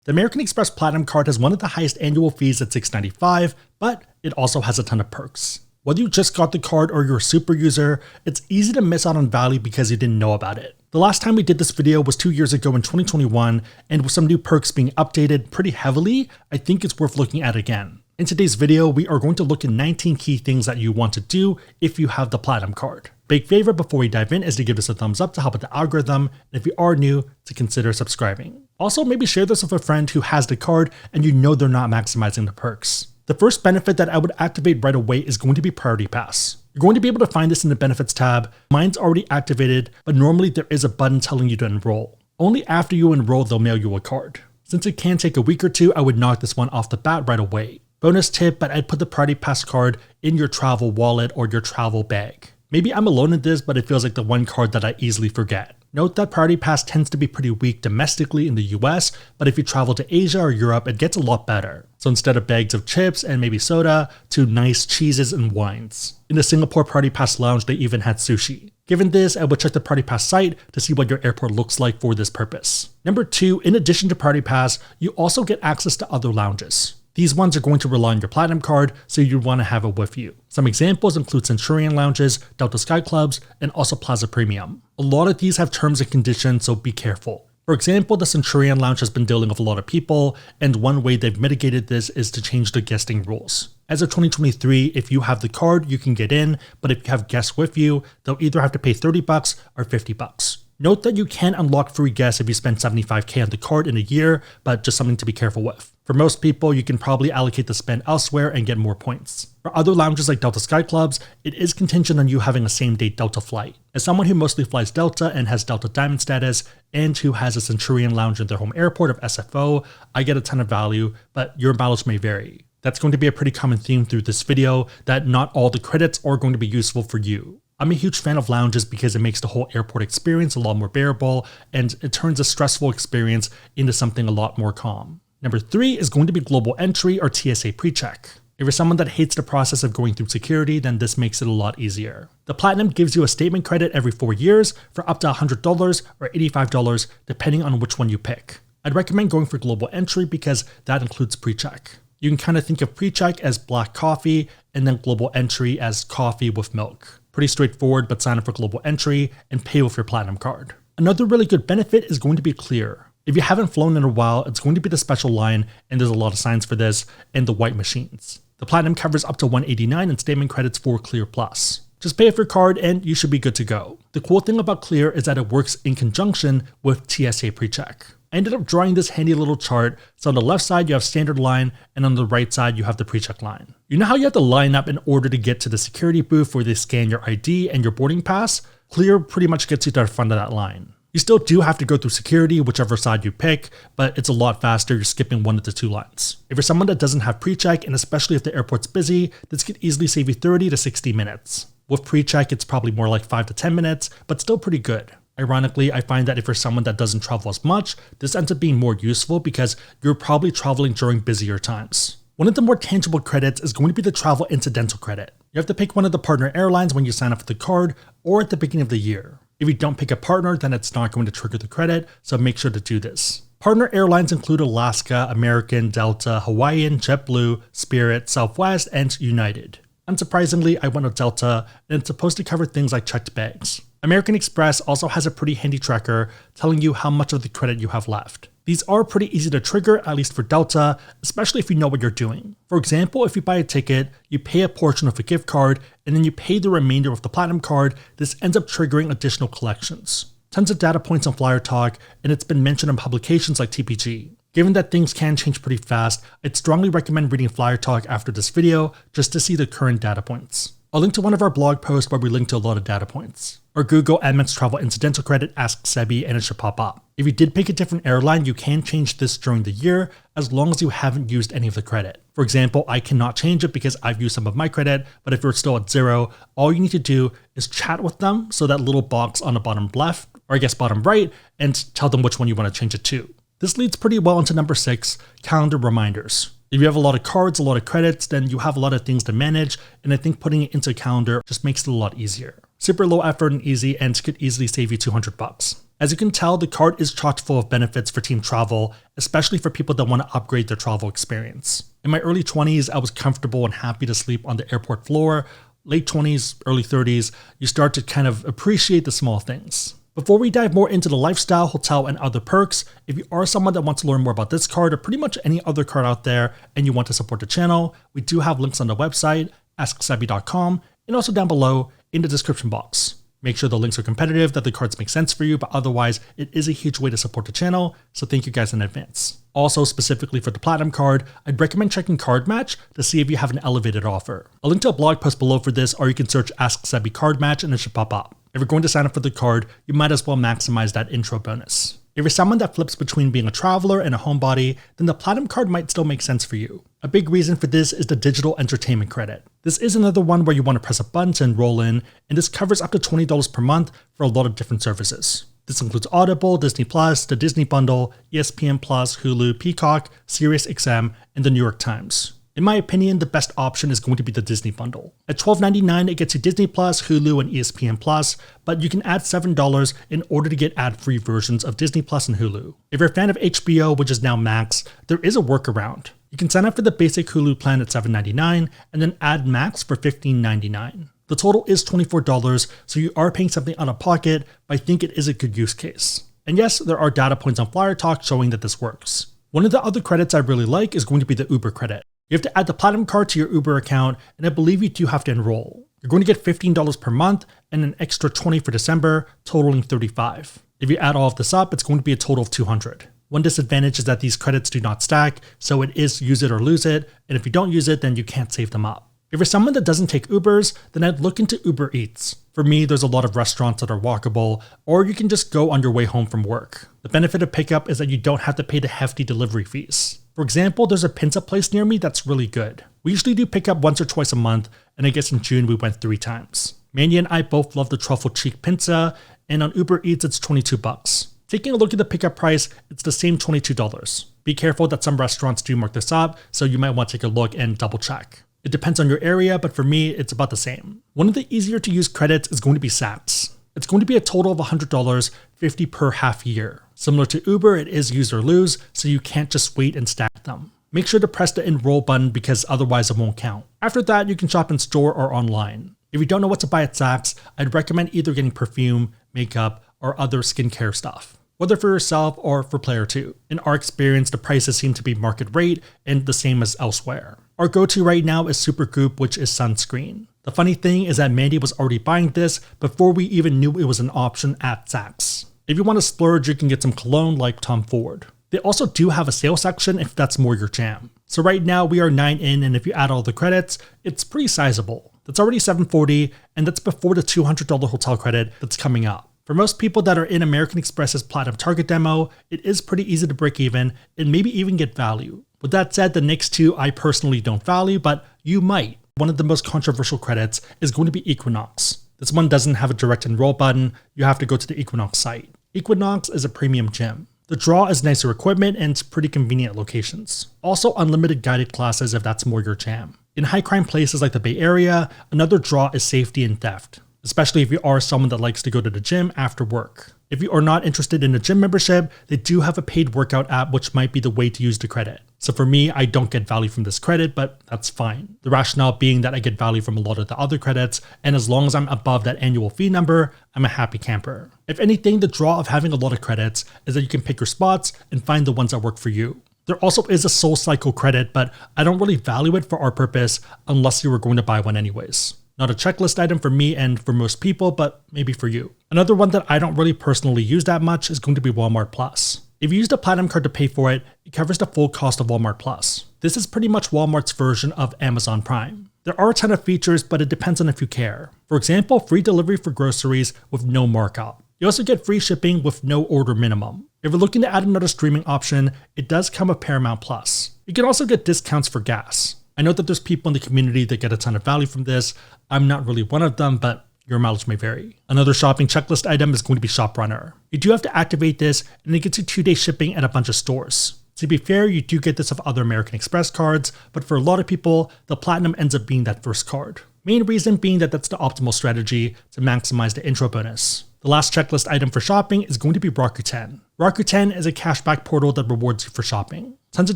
The American Express Platinum card has one of the highest annual fees at $6.95, but it also has a ton of perks. Whether you just got the card or you're a super user, it's easy to miss out on value because you didn't know about it. The last time we did this video was 2 years ago in 2021, and with some new perks being updated pretty heavily, I think it's worth looking at again. In today's video, we are going to look at 19 key things that you want to do if you have the Platinum card. Big favor before we dive in is to give us a thumbs up to help with the algorithm, and if you are new, to consider subscribing. Also, maybe share this with a friend who has the card and you know they're not maximizing the perks. The first benefit that I would activate right away is going to be Priority Pass. You're going to be able to find this in the Benefits tab. Mine's already activated, but normally there is a button telling you to enroll. Only after you enroll, they'll mail you a card. Since it can take a week or two, I would knock this one off the bat right away. Bonus tip, but I'd put the Priority Pass card in your travel wallet or your travel bag. Maybe I'm alone in this, but it feels like the one card that I easily forget. Note that Priority Pass tends to be pretty weak domestically in the US, but if you travel to Asia or Europe, it gets a lot better. So instead of bags of chips and maybe soda, to nice cheeses and wines. In the Singapore Priority Pass lounge, they even had sushi. Given this, I would check the Priority Pass site to see what your airport looks like for this purpose. Number 2, in addition to Priority Pass, you also get access to other lounges. These ones are going to rely on your Platinum card, so you'd want to have it with you. Some examples include Centurion lounges, Delta Sky Clubs, and also Plaza Premium. A lot of these have terms and conditions, so be careful. For example, the Centurion lounge has been dealing with a lot of people, and one way they've mitigated this is to change the guesting rules. As of 2023, if you have the card, you can get in, but if you have guests with you, they'll either have to pay $30 or $50. Note that you can unlock free guests if you spend $75K on the card in a year, but just something to be careful with. For most people, you can probably allocate the spend elsewhere and get more points. For other lounges like Delta Sky Clubs, it is contingent on you having a same-day Delta flight. As someone who mostly flies Delta and has Delta Diamond status, and who has a Centurion lounge in their home airport of SFO, I get a ton of value, but your mileage may vary. That's going to be a pretty common theme through this video, that not all the credits are going to be useful for you. I'm a huge fan of lounges because it makes the whole airport experience a lot more bearable, and it turns a stressful experience into something a lot more calm. Number 3 is going to be Global Entry or TSA PreCheck. If you're someone that hates the process of going through security, then this makes it a lot easier. The Platinum gives you a statement credit every 4 years for up to $100 or $85 depending on which one you pick. I'd recommend going for Global Entry because that includes PreCheck. You can kind of think of PreCheck as black coffee and then Global Entry as coffee with milk. Pretty straightforward, but sign up for Global Entry and pay with your Platinum card. Another really good benefit is going to be Clear. If you haven't flown in a while, it's going to be the special line, and there's a lot of signs for this, and the white machines. The Platinum covers up to $189 in statement credits for Clear Plus. Just pay with your card and you should be good to go. The cool thing about Clear is that it works in conjunction with TSA PreCheck. I ended up drawing this handy little chart, so on the left side you have standard line, and on the right side you have the PreCheck line. You know how you have to line up in order to get to the security booth where they scan your ID and your boarding pass? Clear pretty much gets you to the front of that line. You still do have to go through security, whichever side you pick, but it's a lot faster, you're skipping 1 of the 2 lines. If you're someone that doesn't have PreCheck, and especially if the airport's busy, this could easily save you 30 to 60 minutes. With PreCheck, it's probably more like 5 to 10 minutes, but still pretty good. Ironically, I find that if you're someone that doesn't travel as much, this ends up being more useful because you're probably traveling during busier times. One of the more tangible credits is going to be the Travel Incidental credit. You have to pick one of the partner airlines when you sign up for the card or at the beginning of the year. If you don't pick a partner, then it's not going to trigger the credit, so make sure to do this. Partner airlines include Alaska, American, Delta, Hawaiian, JetBlue, Spirit, Southwest, and United. Unsurprisingly, I went with Delta, and it's supposed to cover things like checked bags. American Express also has a pretty handy tracker telling you how much of the credit you have left. These are pretty easy to trigger, at least for Delta, especially if you know what you're doing. For example, if you buy a ticket, you pay a portion of a gift card, and then you pay the remainder with the Platinum card, this ends up triggering additional collections. Tons of data points on Flyer Talk, and it's been mentioned in publications like TPG. Given that things can change pretty fast, I'd strongly recommend reading Flyer Talk after this video just to see the current data points. I'll link to one of our blog posts where we link to a lot of data points. Or Google Amex Travel Incidental Credit, ask Sebi, and it should pop up. If you did pick a different airline, you can change this during the year as long as you haven't used any of the credit. For example, I cannot change it because I've used some of my credit, but if you're still at 0, all you need to do is chat with them, so that little box on the bottom left, or I guess bottom right, and tell them which one you want to change it to. This leads pretty well into number 6, calendar reminders. If you have a lot of cards, a lot of credits, then you have a lot of things to manage, and I think putting it into a calendar just makes it a lot easier. Super low effort and easy, and could easily save you $200. As you can tell, the card is chock full of benefits for team travel, especially for people that want to upgrade their travel experience. In my early 20s, I was comfortable and happy to sleep on the airport floor. Late 20s, early 30s, you start to kind of appreciate the small things. Before we dive more into the lifestyle, hotel, and other perks, if you are someone that wants to learn more about this card or pretty much any other card out there and you want to support the channel, we do have links on the website, asksebby.com, and also down below in the description box. Make sure the links are competitive, that the cards make sense for you, but otherwise, it is a huge way to support the channel, so thank you guys in advance. Also, specifically for the Platinum card, I'd recommend checking Card Match to see if you have an elevated offer. I'll link to a blog post below for this, or you can search Ask Sebby Card Match and it should pop up. If you're going to sign up for the card, you might as well maximize that intro bonus. If you're someone that flips between being a traveler and a homebody, then the Platinum card might still make sense for you. A big reason for this is the digital entertainment credit. This is another one where you want to press a button to enroll in, and this covers up to $20 per month for a lot of different services. This includes Audible, Disney+, the Disney Bundle, ESPN+, Hulu, Peacock, SiriusXM, and the New York Times. In my opinion, the best option is going to be the Disney Bundle. At $12.99, it gets you Disney+, Hulu, and ESPN+, but you can add $7 in order to get ad-free versions of Disney+, and Hulu. If you're a fan of HBO, which is now Max, there is a workaround. You can sign up for the basic Hulu plan at $7.99 and then add Max for $15.99. The total is $24, so you are paying something out of pocket, but I think it is a good use case. And yes, there are data points on Flyer Talk showing that this works. One of the other credits I really like is going to be the Uber credit. You have to add the Platinum card to your Uber account, and I believe you do have to enroll. You're going to get $15 per month and an extra $20 for December, totaling $35. If you add all of this up, it's going to be a total of $200. One disadvantage is that these credits do not stack, so it is use it or lose it, and if you don't use it, then you can't save them up. If you're someone that doesn't take Ubers, then I'd look into Uber Eats. For me, there's a lot of restaurants that are walkable, or you can just go on your way home from work. The benefit of pickup is that you don't have to pay the hefty delivery fees. For example, there's a pizza place near me that's really good. We usually do pickup once or twice a month, and I guess in June we went 3 times. Mandy and I both love the truffle cheek pizza, and on Uber Eats it's $22. Taking a look at the pickup price, it's the same $22. Be careful that some restaurants do mark this up, so you might want to take a look and double check. It depends on your area, but for me, it's about the same. One of the easier to use credits is going to be Saks. It's going to be a total of $100, $50 per half year. Similar to Uber, it is use or lose, so you can't just wait and stack them. Make sure to press the enroll button because otherwise it won't count. After that, you can shop in store or online. If you don't know what to buy at Saks, I'd recommend either getting perfume, makeup, or other skincare stuff, whether for yourself or for player 2. In our experience, the prices seem to be market rate and the same as elsewhere. Our go-to right now is Supergoop, which is sunscreen. The funny thing is that Mandy was already buying this before we even knew it was an option at Saks. If you want to splurge, you can get some cologne like Tom Ford. They also do have a sale section if that's more your jam. So right now we are 9 in, and if you add all the credits, it's pretty sizable. That's already $740, and that's before the $200 hotel credit that's coming up. For most people that are in American Express's Platinum Target demo, it is pretty easy to break even and maybe even get value. With that said, the next 2 I personally don't value, but you might. One of the most controversial credits is going to be Equinox. This one doesn't have a direct enroll button, you have to go to the Equinox site. Equinox is a premium gym. The draw is nicer equipment and pretty convenient locations. Also unlimited guided classes if that's more your jam. In high crime places like the Bay Area, another draw is safety and theft, especially if you are someone that likes to go to the gym after work. If you are not interested in a gym membership, they do have a paid workout app which might be the way to use the credit. So for me, I don't get value from this credit, but that's fine. The rationale being that I get value from a lot of the other credits, and as long as I'm above that annual fee number, I'm a happy camper. If anything, the draw of having a lot of credits is that you can pick your spots and find the ones that work for you. There also is a Soul Cycle credit, but I don't really value it for our purpose unless you were going to buy one anyways. Not a checklist item for me and for most people, but maybe for you. Another one that I don't really personally use that much is going to be Walmart Plus. If you use the Platinum card to pay for it, it covers the full cost of Walmart Plus. This is pretty much Walmart's version of Amazon Prime. There are a ton of features, but it depends on if you care. For example, free delivery for groceries with no markup. You also get free shipping with no order minimum. If you're looking to add another streaming option, it does come with Paramount Plus. You can also get discounts for gas. I know that there's people in the community that get a ton of value from this. I'm not really one of them, but your mileage may vary. Another shopping checklist item is going to be ShopRunner. You do have to activate this, and it gets you 2-day shipping at a bunch of stores. To be fair, you do get this with other American Express cards, but for a lot of people, the Platinum ends up being that first card. Main reason being that that's the optimal strategy to maximize the intro bonus. The last checklist item for shopping is going to be Rakuten. Rakuten is a cashback portal that rewards you for shopping. Tons of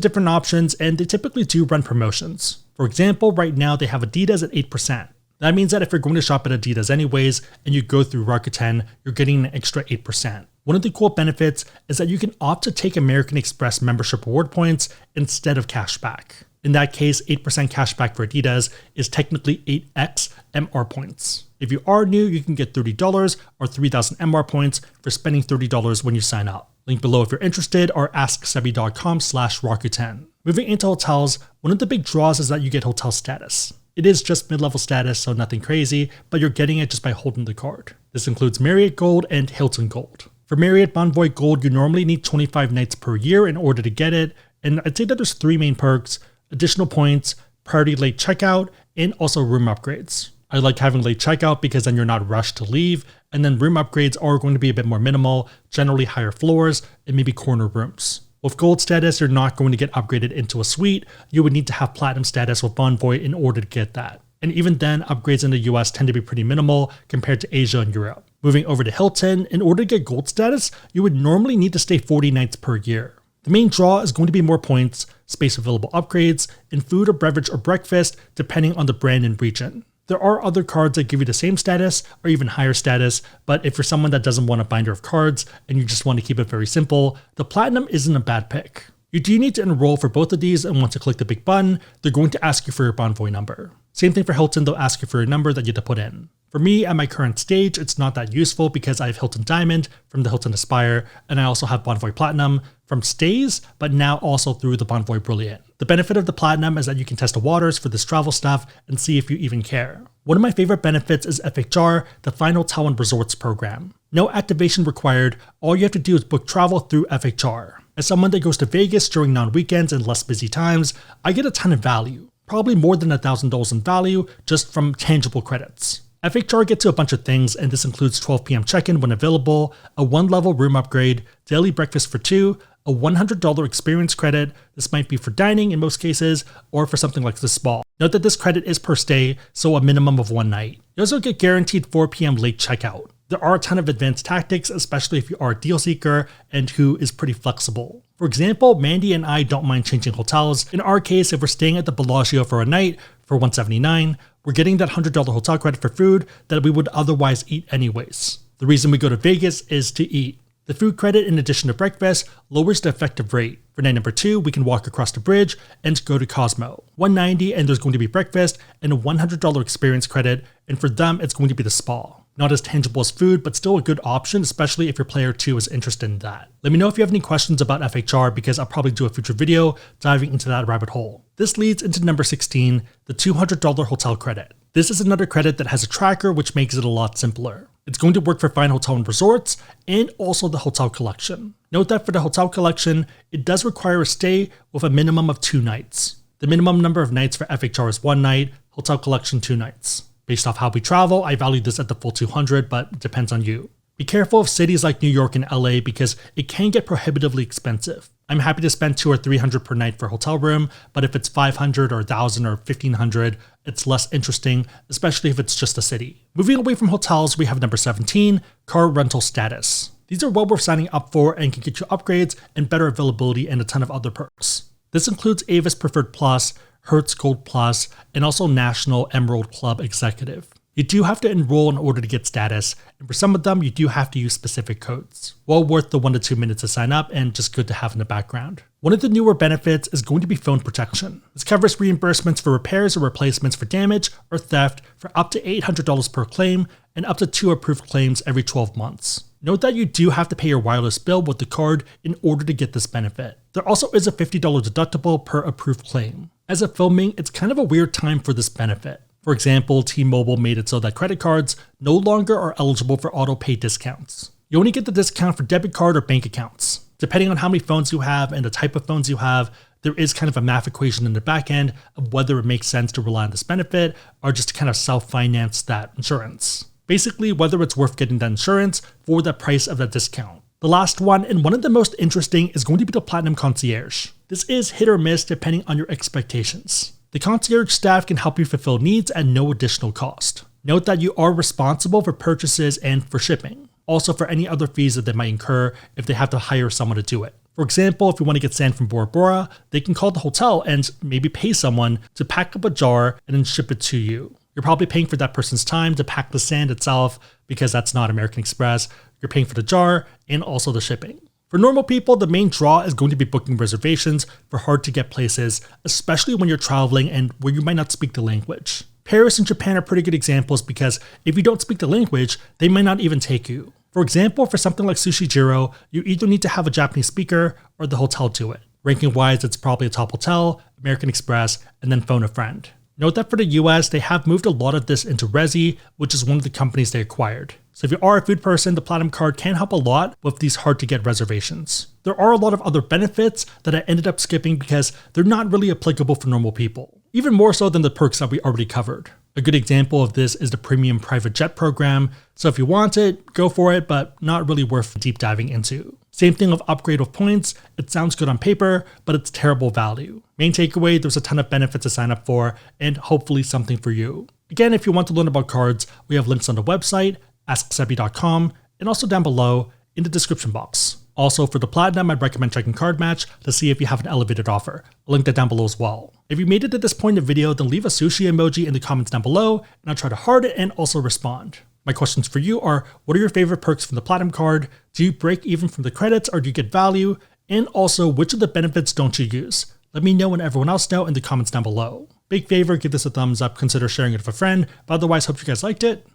different options, and they typically do run promotions. For example, right now they have Adidas at 8%. That means that if you're going to shop at Adidas anyways, and you go through Rakuten, you're getting an extra 8%. One of the cool benefits is that you can opt to take American Express membership reward points instead of cashback. In that case, 8% cashback for Adidas is technically 8x MR points. If you are new, you can get $30 or 3,000 MR points for spending $30 when you sign up. Link below if you're interested, or asksebi.com/Rakuten. Moving into hotels, one of the big draws is that you get hotel status. It is just mid-level status, so nothing crazy, but you're getting it just by holding the card. This includes Marriott Gold and Hilton Gold. For Marriott Bonvoy Gold, you normally need 25 nights per year in order to get it, and I'd say that there's 3 main perks: additional points, priority late checkout, and also room upgrades. I like having late checkout because then you're not rushed to leave, and then room upgrades are going to be a bit more minimal, generally higher floors and maybe corner rooms. With gold status, you're not going to get upgraded into a suite. You would need to have platinum status with Bonvoy in order to get that. And even then, upgrades in the US tend to be pretty minimal compared to Asia and Europe. Moving over to Hilton, in order to get gold status, you would normally need to stay 40 nights per year. The main draw is going to be more points, space available upgrades, and food or beverage or breakfast depending on the brand and region. There are other cards that give you the same status or even higher status, but if you're someone that doesn't want a binder of cards and you just want to keep it very simple, the Platinum isn't a bad pick. You do need to enroll for both of these, and once you click the big button, they're going to ask you for your Bonvoy number. Same thing for Hilton, they'll ask you for your number that you have to put in. For me, at my current stage, it's not that useful because I have Hilton Diamond from the Hilton Aspire, and I also have Bonvoy Platinum from Stays, but now also through the Bonvoy Brilliant. The benefit of the Platinum is that you can test the waters for this travel stuff and see if you even care. One of my favorite benefits is FHR, the Fine Hotel and Resorts program. No activation required, all you have to do is book travel through FHR. As someone that goes to Vegas during non-weekends and less busy times, I get a ton of value, probably more than $1,000 in value just from tangible credits. FHR gets you a bunch of things, and this includes 12 p.m. check-in when available, a 1-level room upgrade, daily breakfast for 2, a $100 experience credit. This might be for dining in most cases, or for something like the spa. Note that this credit is per stay, so a minimum of 1 night. You also get guaranteed 4 p.m. late checkout. There are a ton of advanced tactics, especially if you are a deal seeker and who is pretty flexible. For example, Mandy and I don't mind changing hotels. In our case, if we're staying at the Bellagio for a night for $179, we're getting that $100 hotel credit for food that we would otherwise eat anyways. The reason we go to Vegas is to eat. The food credit, in addition to breakfast, lowers the effective rate. For night number 2, we can walk across the bridge and go to Cosmo. $190, and there's going to be breakfast and a $100 experience credit, and for them, it's going to be the spa. Not as tangible as food, but still a good option, especially if your player 2 is interested in that. Let me know if you have any questions about FHR, because I'll probably do a future video diving into that rabbit hole. This leads into number 16, the $200 hotel credit. This is another credit that has a tracker, which makes it a lot simpler. It's going to work for Fine Hotel and Resorts, and also the Hotel Collection. Note that for the Hotel Collection, it does require a stay with a minimum of 2 nights. The minimum number of nights for FHR is 1 night, Hotel Collection 2 nights. Based off how we travel, I value this at the full 200, but it depends on you. Be careful of cities like New York and LA because it can get prohibitively expensive. I'm happy to spend $200 or $300 per night for a hotel room, but if it's $500 or $1,000 or $1,500, it's less interesting, especially if it's just a city. Moving away from hotels, we have number 17, car rental status. These are well worth signing up for and can get you upgrades and better availability and a ton of other perks. This includes Avis Preferred Plus, Hertz Gold Plus, and also National Emerald Club Executive. You do have to enroll in order to get status, and for some of them, you do have to use specific codes. Well worth the 1 to 2 minutes to sign up and just good to have in the background. One of the newer benefits is going to be phone protection. This covers reimbursements for repairs or replacements for damage or theft for up to $800 per claim and up to 2 approved claims every 12 months. Note that you do have to pay your wireless bill with the card in order to get this benefit. There also is a $50 deductible per approved claim. As of filming, it's kind of a weird time for this benefit. For example, T-Mobile made it so that credit cards no longer are eligible for auto-pay discounts. You only get the discount for debit card or bank accounts. Depending on how many phones you have and the type of phones you have, there is kind of a math equation in the back end of whether it makes sense to rely on this benefit or just to kind of self-finance that insurance. Basically, whether it's worth getting that insurance for the price of that discount. The last one, and one of the most interesting, is going to be the Platinum Concierge. This is hit or miss depending on your expectations. The concierge staff can help you fulfill needs at no additional cost. Note that you are responsible for purchases and for shipping. also for any other fees that they might incur if they have to hire someone to do it. For example, if you want to get sand from Bora Bora, they can call the hotel and maybe pay someone to pack up a jar and then ship it to you. You're probably paying for that person's time to pack the sand itself because that's not American Express. You're paying for the jar and also the shipping. For normal people, the main draw is going to be booking reservations for hard to get places, especially when you're traveling and where you might not speak the language. Paris and Japan are pretty good examples because if you don't speak the language, they might not even take you. For example, for something like Sushi Jiro, you either need to have a Japanese speaker or the hotel do it. Ranking wise, it's probably a top hotel, American Express, and then phone a friend. Note that for the US, they have moved a lot of this into Resy, which is one of the companies they acquired. So if you are a food person, the Platinum Card can help a lot with these hard to get reservations. There are a lot of other benefits that I ended up skipping because they're not really applicable for normal people, even more so than the perks that we already covered. A good example of this is the premium private jet program. So if you want it, go for it, but not really worth deep diving into. Same thing with upgrade of points. It sounds good on paper, but it's terrible value. Main takeaway, there's a ton of benefits to sign up for and hopefully something for you. Again, if you want to learn about cards, we have links on the website, asksebi.com, and also down below in the description box. Also, for the Platinum, I'd recommend checking Card Match to see if you have an elevated offer. I'll link that down below as well. If you made it to this point in the video, then leave a sushi emoji in the comments down below, and I'll try to heart it and also respond. My questions for you are, what are your favorite perks from the Platinum Card? Do you break even from the credits or do you get value? And also, which of the benefits don't you use? Let me know and everyone else know in the comments down below. Big favor, give this a thumbs up, consider sharing it with a friend, but otherwise hope you guys liked it.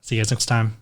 See you guys next time.